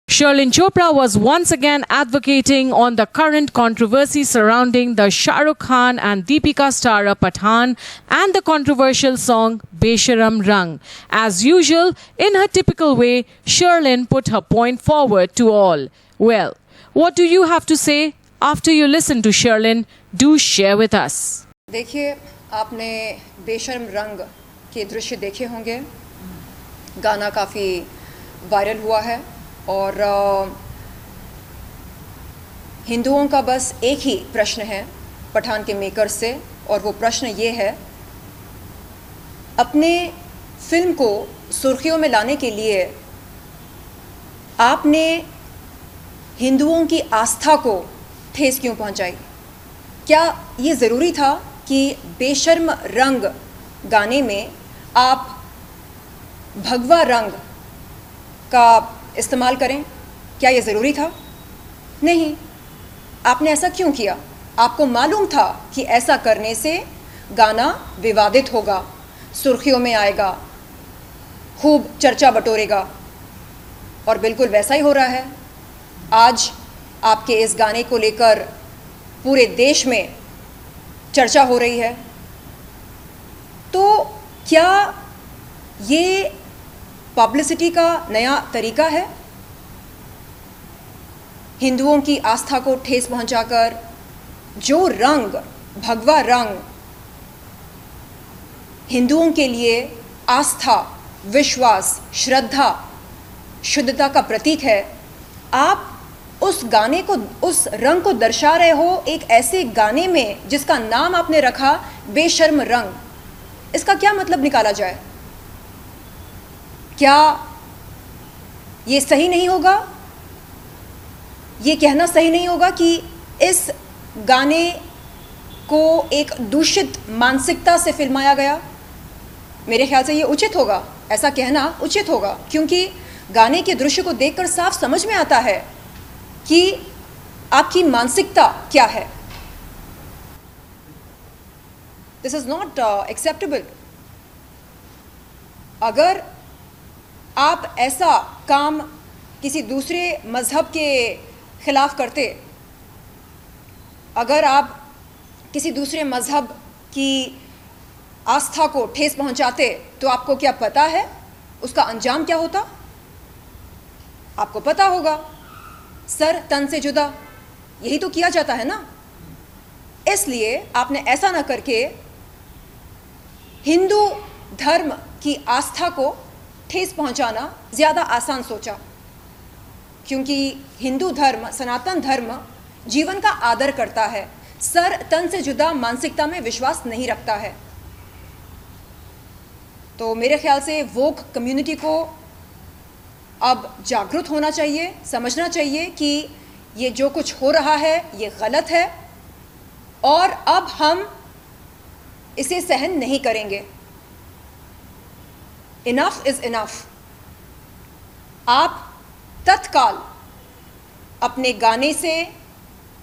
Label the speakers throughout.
Speaker 1: Sherlyn Chopra was once again advocating on the current controversy surrounding the Shah Rukh Khan and Deepika star Pathaan and the controversial song Besharam Rang. As usual, in her typical way, Sherlyn put her point forward to all. Well, what do you have to say? After you listen to Sherlyn, do share with us.
Speaker 2: देखिए, आपने बेशर्म रंग के दृश्य देखे होंगे। गाना काफ़ी वायरल हुआ है और हिंदुओं का बस एक ही प्रश्न है पठान के मेकर्स से, और वो प्रश्न ये है, अपने फिल्म को सुर्खियों में लाने के लिए आपने हिंदुओं की आस्था को ठेस क्यों पहुंचाई? क्या ये ज़रूरी था कि बेशर्म रंग गाने में आप भगवा रंग का इस्तेमाल करें? क्या ये ज़रूरी था? नहीं। आपने ऐसा क्यों किया? आपको मालूम था कि ऐसा करने से गाना विवादित होगा, सुर्खियों में आएगा, खूब चर्चा बटोरेगा, और बिल्कुल वैसा ही हो रहा है। आज आपके इस गाने को लेकर पूरे देश में चर्चा हो रही है। तो क्या ये पब्लिसिटी का नया तरीका है? हिंदुओं की आस्था को ठेस पहुंचाकर जो रंग, भगवा रंग, हिंदुओं के लिए आस्था, विश्वास, श्रद्धा, शुद्धता का प्रतीक है, आप उस गाने को, उस रंग को दर्शा रहे हो एक ऐसे गाने में जिसका नाम आपने रखा बेशर्म रंग। इसका क्या मतलब निकाला जाए? क्या ये सही नहीं होगा? ये कहना सही नहीं होगा कि इस गाने को एक दूषित मानसिकता से फिल्माया गया? मेरे ख्याल से ये उचित होगा, ऐसा कहना उचित होगा, क्योंकि गाने के दृश्य को देखकर साफ समझ में आता है कि आपकी मानसिकता क्या है। This is not acceptable. अगर आप ऐसा काम किसी दूसरे मजहब के खिलाफ करते, अगर आप किसी दूसरे मजहब की आस्था को ठेस पहुंचाते, तो आपको क्या पता है उसका अंजाम क्या होता? आपको पता होगा, सर तन से जुदा, यही तो किया जाता है ना। इसलिए आपने ऐसा ना करके हिंदू धर्म की आस्था को ठेस पहुंचाना ज़्यादा आसान सोचा, क्योंकि हिंदू धर्म, सनातन धर्म जीवन का आदर करता है, सर तन से जुदा मानसिकता में विश्वास नहीं रखता है। तो मेरे ख्याल से वोक कम्युनिटी को अब जागरूक होना चाहिए, समझना चाहिए कि ये जो कुछ हो रहा है ये गलत है, और अब हम इसे सहन नहीं करेंगे। Enough is enough. आप तत्काल अपने गाने से,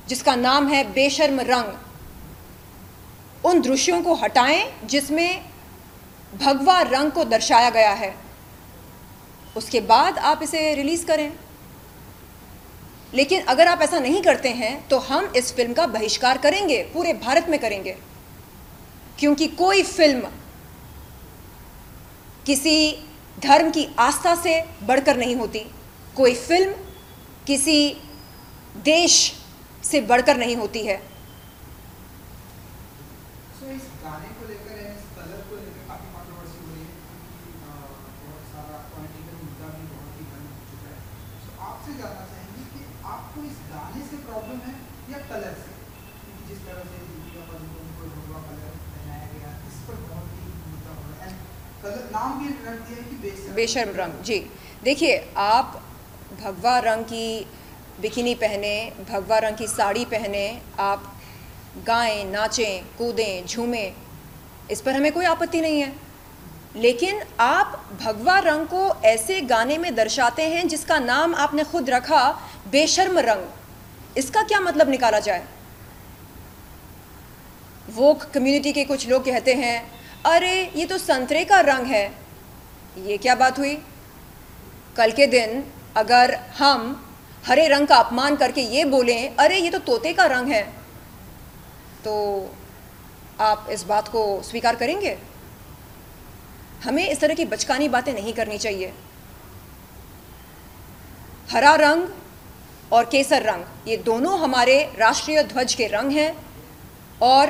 Speaker 2: जिसका नाम है बेशर्म रंग, उन दृश्यों को हटाएं जिसमें भगवा रंग को दर्शाया गया है। उसके बाद आप इसे रिलीज करें। लेकिन अगर आप ऐसा नहीं करते हैं तो हम इस फिल्म का बहिष्कार करेंगे, पूरे भारत में करेंगे, क्योंकि कोई फिल्म किसी धर्म की आस्था से बढ़कर नहीं होती, कोई फिल्म किसी देश से बढ़कर नहीं होती है।
Speaker 3: इस गाने को लेकर, इस कलर को लेकर काफी कंट्रोवर्सी हो रही है, बहुत सारा पॉलिटिकल मुद्दा भी बहुत ही गर्म हो चुका है। आपसे जानना चाहेंगे कि आपको इस गाने से प्रॉब्लम है या कलर से? जिस तरह से दीपिका पादुकोण को भगवा कलर पहनाया गया, इस पर बहुत ही मुद्दा हो रहा है। कलर नाम भी रख दिया है कि
Speaker 2: बेशर्म रंग। जी देखिए, आप भगवा रंग की बिकिनी पहने, भगवा रंग की साड़ी पहने, आप गाएं, नाचें, कूदें, झूमें, इस पर हमें कोई आपत्ति नहीं है। लेकिन आप भगवा रंग को ऐसे गाने में दर्शाते हैं जिसका नाम आपने खुद रखा बेशर्म रंग, इसका क्या मतलब निकाला जाए? वोक कम्युनिटी के कुछ लोग कहते हैं, अरे ये तो संतरे का रंग है। ये क्या बात हुई? कल के दिन अगर हम हरे रंग का अपमान करके ये बोलें अरे ये तो तोते का रंग है, तो आप इस बात को स्वीकार करेंगे? हमें इस तरह की बचकानी बातें नहीं करनी चाहिए। हरा रंग और केसर रंग ये दोनों हमारे राष्ट्रीय ध्वज के रंग हैं, और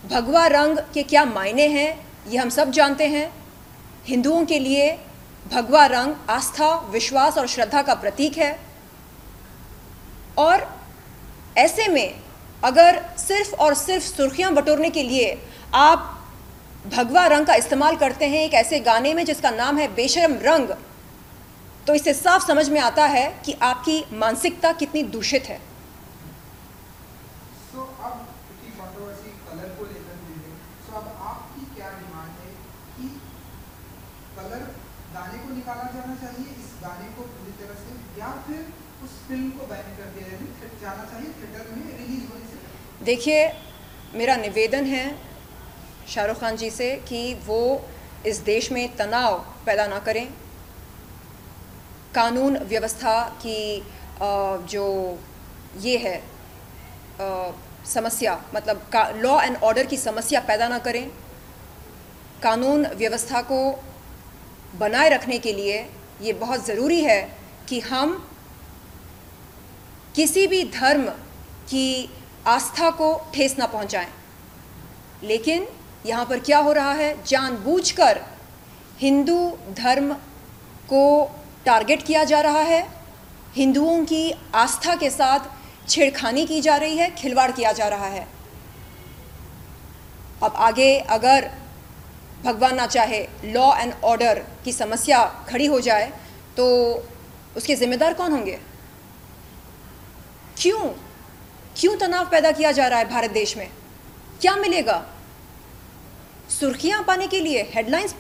Speaker 2: भगवा रंग के क्या मायने हैं ये हम सब जानते हैं। हिंदुओं के लिए भगवा रंग आस्था, विश्वास और श्रद्धा का प्रतीक है, और ऐसे में अगर सिर्फ और सिर्फ सुर्खियां बटोरने के लिए आप भगवा रंग का इस्तेमाल करते हैं एक ऐसे गाने में जिसका नाम है बेशरम रंग, तो इससे साफ समझ में आता है कि आपकी मानसिकता कितनी दूषित है।
Speaker 3: सो अब की कंट्रोवर्सी कलर को लेकर हुई है, सो अब आपकी क्या डिमांड है कि कलर गाने को निकाला जाना चाहिए, इस गाने को पूरी तरह से, या फिर उस फिल्म को बैन कर दिया जाना चाहिए थिएटर में रिलीज होने से?
Speaker 2: देखिए, मेरा निवेदन है शाहरुख खान जी से कि वो इस देश में तनाव पैदा ना करें। कानून व्यवस्था की जो ये है समस्या, मतलब लॉ एंड ऑर्डर की समस्या पैदा ना करें। कानून व्यवस्था को बनाए रखने के लिए ये बहुत ज़रूरी है कि हम किसी भी धर्म की आस्था को ठेस ना पहुंचाएं। लेकिन यहाँ पर क्या हो रहा है, जानबूझकर हिंदू धर्म को टारगेट किया जा रहा है, हिंदुओं की आस्था के साथ छेड़खानी की जा रही है, खिलवाड़ किया जा रहा है। अब आगे अगर भगवान ना चाहे लॉ एंड ऑर्डर की समस्या खड़ी हो जाए तो उसके जिम्मेदार कौन होंगे? क्यों तनाव पैदा किया जा रहा है भारत देश में? क्या मिलेगा? सुर्खियां पाने के लिए, हेडलाइंस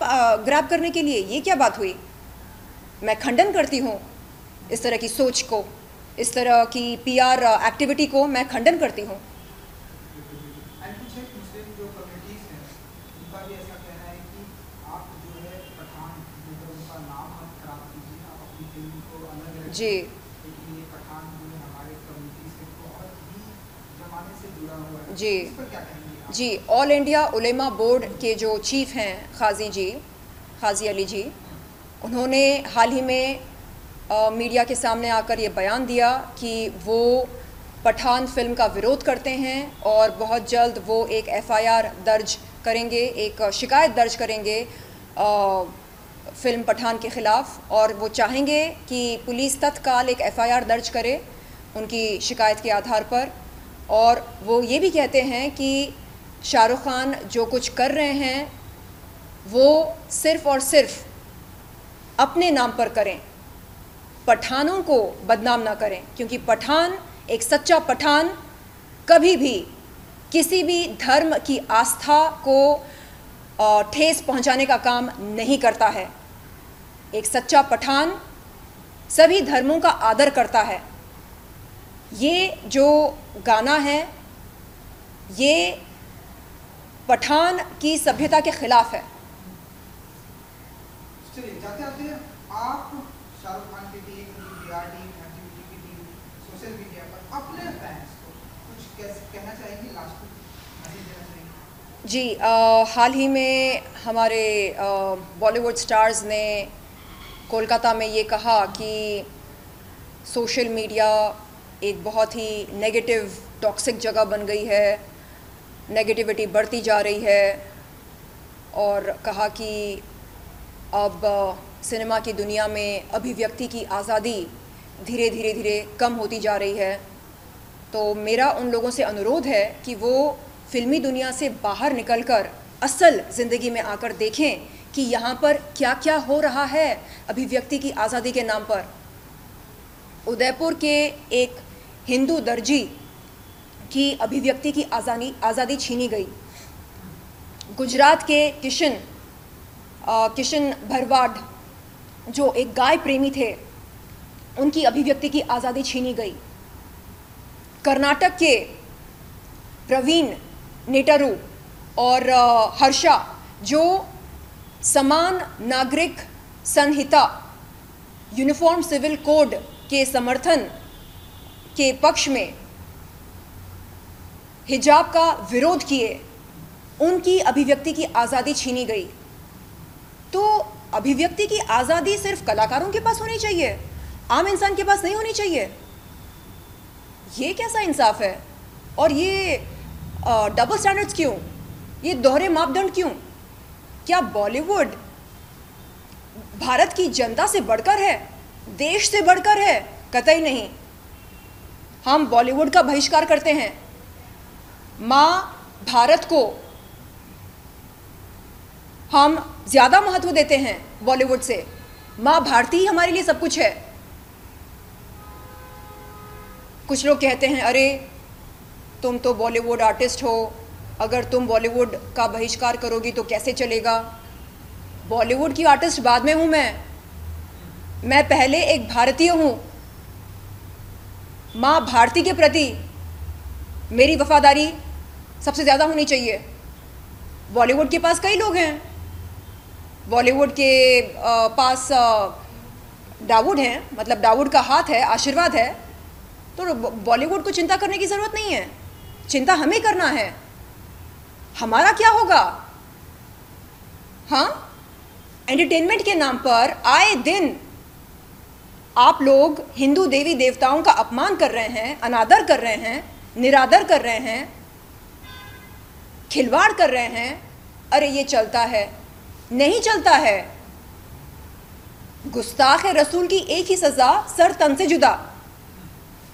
Speaker 2: ग्रैब करने के लिए? ये क्या बात हुई? मैं खंडन करती हूँ इस तरह की सोच को, इस तरह की पीआर एक्टिविटी को मैं खंडन करती हूँ। जी जी ऑल इंडिया उलेमा बोर्ड के जो चीफ हैं खाजी अली जी, उन्होंने हाल ही में मीडिया के सामने आकर ये बयान दिया कि वो पठान फिल्म का विरोध करते हैं और बहुत जल्द वो एक एफआईआर दर्ज करेंगे, एक शिकायत दर्ज करेंगे फिल्म पठान के ख़िलाफ़, और वो चाहेंगे कि पुलिस तत्काल एक एफआईआर दर्ज करे उनकी शिकायत के आधार पर। और वो ये भी कहते हैं कि शाहरुख खान जो कुछ कर रहे हैं वो सिर्फ़ और सिर्फ अपने नाम पर करें, पठानों को बदनाम ना करें, क्योंकि पठान, एक सच्चा पठान कभी भी किसी भी धर्म की आस्था को ठेस पहुंचाने का काम नहीं करता है। एक सच्चा पठान सभी धर्मों का आदर करता है। ये जो गाना है ये पठान की सभ्यता के खिलाफ है।
Speaker 3: चलिए जाते आते हैं, आप शाहरुख खान की टीम, PR टीम, एक्टिविटी की टीम, सोशल मीडिया पर अपने फैंस को कुछ कहना चाहेंगे, लास्ट मैसेज देना चाहेंगे?
Speaker 2: जी हाल ही में हमारे बॉलीवुड स्टार्स ने कोलकाता में ये कहा कि सोशल मीडिया एक बहुत ही नेगेटिव, टॉक्सिक जगह बन गई है, नेगेटिविटी बढ़ती जा रही है, और कहा कि अब सिनेमा की दुनिया में अभिव्यक्ति की आज़ादी धीरे धीरे कम होती जा रही है। तो मेरा उन लोगों से अनुरोध है कि वो फिल्मी दुनिया से बाहर निकलकर असल ज़िंदगी में आकर देखें कि यहाँ पर क्या क्या हो रहा है अभिव्यक्ति की आज़ादी के नाम पर। उदयपुर के एक हिंदू दर्जी की अभिव्यक्ति की आज़ादी छीनी गई। गुजरात के किशन भरवाड जो एक गाय प्रेमी थे, उनकी अभिव्यक्ति की आज़ादी छीनी गई। कर्नाटक के प्रवीण नेटरू और हर्षा जो समान नागरिक संहिता यूनिफॉर्म सिविल कोड के समर्थन के पक्ष में हिजाब का विरोध किए, उनकी अभिव्यक्ति की आज़ादी छीनी गई। तो अभिव्यक्ति की आज़ादी सिर्फ कलाकारों के पास होनी चाहिए, आम इंसान के पास नहीं होनी चाहिए? ये कैसा इंसाफ है? और ये डबल स्टैंडर्ड्स क्यों? ये दोहरे मापदंड क्यों? क्या बॉलीवुड भारत की जनता से बढ़कर है, देश से बढ़कर है? कतई नहीं। हम बॉलीवुड का बहिष्कार करते हैं। माँ भारत को हम ज़्यादा महत्व देते हैं बॉलीवुड से। माँ भारती ही हमारे लिए सब कुछ है। कुछ लोग कहते हैं अरे तुम तो बॉलीवुड आर्टिस्ट हो, अगर तुम बॉलीवुड का बहिष्कार करोगी तो कैसे चलेगा? बॉलीवुड की आर्टिस्ट बाद में हूँ मैं पहले एक भारतीय हूँ। माँ भारती के प्रति मेरी वफादारी सबसे ज़्यादा होनी चाहिए। बॉलीवुड के पास कई लोग हैं, बॉलीवुड के पास दाऊद हैं, मतलब दाऊद का हाथ है, आशीर्वाद है। तो बॉलीवुड को चिंता करने की ज़रूरत नहीं है, चिंता हमें करना है। हमारा क्या होगा? हाँ, एंटरटेनमेंट के नाम पर आए दिन आप लोग हिंदू देवी देवताओं का अपमान कर रहे हैं, अनादर कर रहे हैं, निरादर कर रहे हैं, खिलवाड़ कर रहे हैं। अरे ये चलता है? नहीं चलता है। गुस्ताख रसूल की एक ही सज़ा, सर तन से जुदा।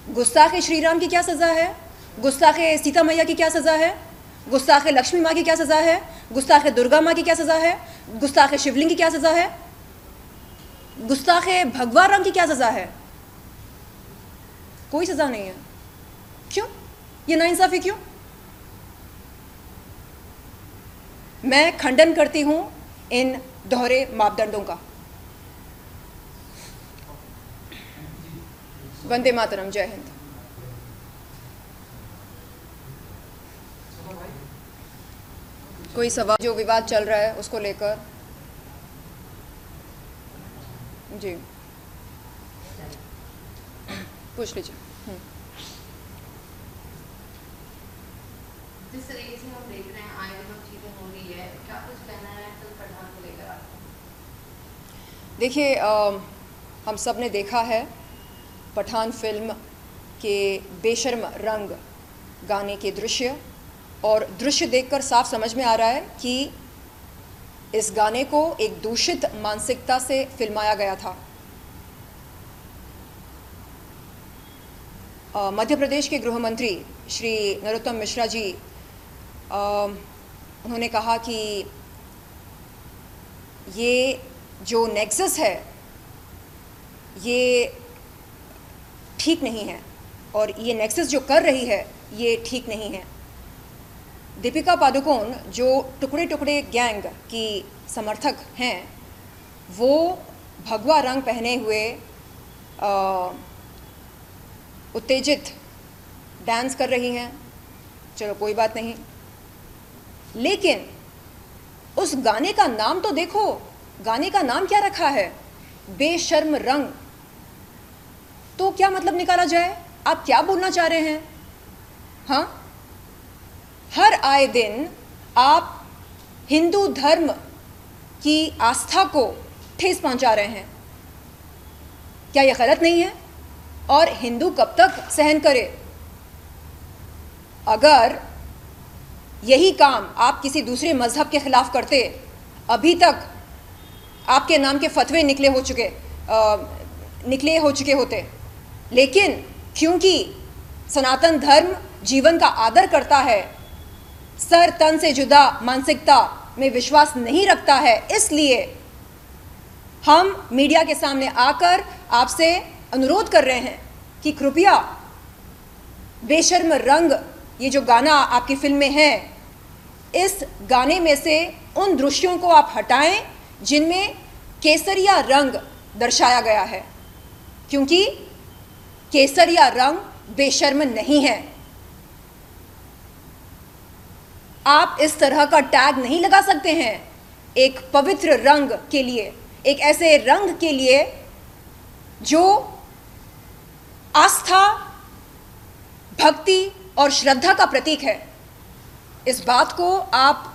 Speaker 2: गुस्ताख श्री राम की क्या सज़ा है? गुस्ताख सीता मैया की क्या सज़ा है? गुस्ताख लक्ष्मी माँ की क्या सज़ा है? गुस्ताख दुर्गा माँ की क्या सज़ा है? गुस्ताख शिवलिंग की क्या सज़ा है? गुस्ताख भगवान राम की क्या सज़ा है? कोई सज़ा नहीं है। क्यों? ये नाइंसाफ़ी क्यों? मैं खंडन करती हूँ इन दोहरे मापदंडों का। वंदे मातरम, जय हिंद। कोई सवाल जो विवाद चल रहा है उसको लेकर? जी पूछ लीजिए।
Speaker 4: जिस तरीके से हम देख रहे हैं आए दिन चीजें हो रही है, क्या कुछ कहना है फिल्म पठान को लेकर आपको?
Speaker 2: देखिए, हम सब ने देखा है पठान फिल्म के बेशर्म रंग गाने के दृश्य, और दृश्य देखकर साफ समझ में आ रहा है कि इस गाने को एक दूषित मानसिकता से फिल्माया गया था। मध्य प्रदेश के गृह मंत्री श्री नरोत्तम मिश्रा जी, उन्होंने कहा कि ये जो नेक्सस है ये ठीक नहीं है, और ये नेक्सस जो कर रही है ये ठीक नहीं है। दीपिका पादुकोण जो टुकड़े टुकड़े गैंग की समर्थक हैं, वो भगवा रंग पहने हुए उत्तेजित डांस कर रही हैं। चलो कोई बात नहीं, लेकिन उस गाने का नाम तो देखो। गाने का नाम क्या रखा है? बेशर्म रंग। तो क्या मतलब निकाला जाए? आप क्या बोलना चाह रहे हैं? हाँ, हर आए दिन आप हिंदू धर्म की आस्था को ठेस पहुंचा रहे हैं। क्या यह गलत नहीं है? और हिंदू कब तक सहन करे? अगर यही काम आप किसी दूसरे मजहब के खिलाफ करते, अभी तक आपके नाम के फतवे निकले हो चुके होते। लेकिन क्योंकि सनातन धर्म जीवन का आदर करता है, सर तन से जुदा मानसिकता में विश्वास नहीं रखता है, इसलिए हम मीडिया के सामने आकर आपसे अनुरोध कर रहे हैं कि कृपया बेशर्म रंग, ये जो गाना आपकी फिल्म में है, इस गाने में से उन दृश्यों को आप हटाएं जिनमें केसरिया रंग दर्शाया गया है, क्योंकि केसरिया रंग बेशर्म नहीं है। आप इस तरह का टैग नहीं लगा सकते हैं एक पवित्र रंग के लिए, एक ऐसे रंग के लिए जो आस्था, भक्ति और श्रद्धा का प्रतीक है, इस बात को आप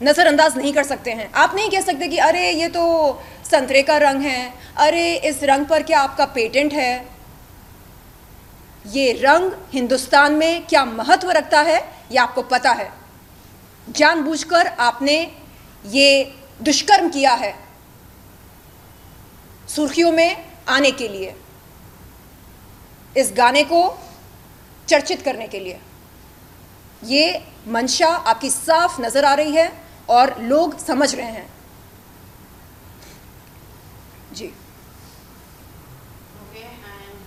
Speaker 2: नज़रअंदाज नहीं कर सकते हैं। आप नहीं कह सकते कि अरे ये तो संतरे का रंग है, अरे इस रंग पर क्या आपका पेटेंट है। ये रंग हिंदुस्तान में क्या महत्व रखता है ये आपको पता है। जानबूझकर आपने ये दुष्कर्म किया है सुर्खियों में आने के लिए, इस गाने को चर्चित करने के लिए। ये मंशा आपकी साफ नजर आ रही है और लोग समझ रहे हैं। जी
Speaker 4: ओके, एंड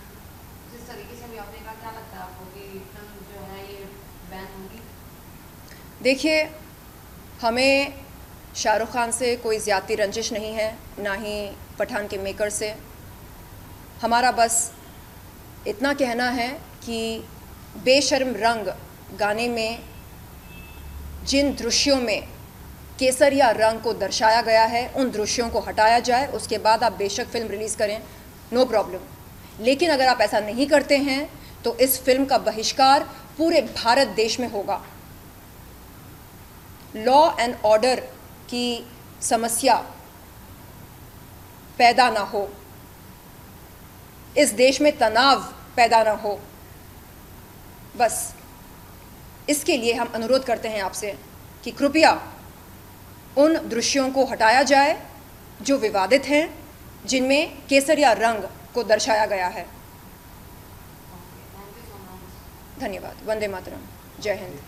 Speaker 4: जिस तरीके से भी आपने कहा, क्या लगता है आपको कि फिल्म जो है ये बैन होगी?
Speaker 2: देखिए, हमें शाहरुख खान से कोई ज़्यादती रंजिश नहीं है, ना ही पठान के मेकर से। हमारा बस इतना कहना है कि बेशर्म रंग गाने में जिन दृश्यों में केसरिया रंग को दर्शाया गया है, उन दृश्यों को हटाया जाए। उसके बाद आप बेशक फिल्म रिलीज़ करें, नो प्रॉब्लम। लेकिन अगर आप ऐसा नहीं करते हैं तो इस फिल्म का बहिष्कार पूरे भारत देश में होगा। लॉ एंड ऑर्डर की समस्या पैदा ना हो, इस देश में तनाव पैदा ना हो, बस इसके लिए हम अनुरोध करते हैं आपसे कि कृपया उन दृश्यों को हटाया जाए जो विवादित हैं, जिनमें केसरिया रंग को दर्शाया गया है।
Speaker 4: Thank you so much.
Speaker 2: धन्यवाद। वंदे मातरम। जय हिंद।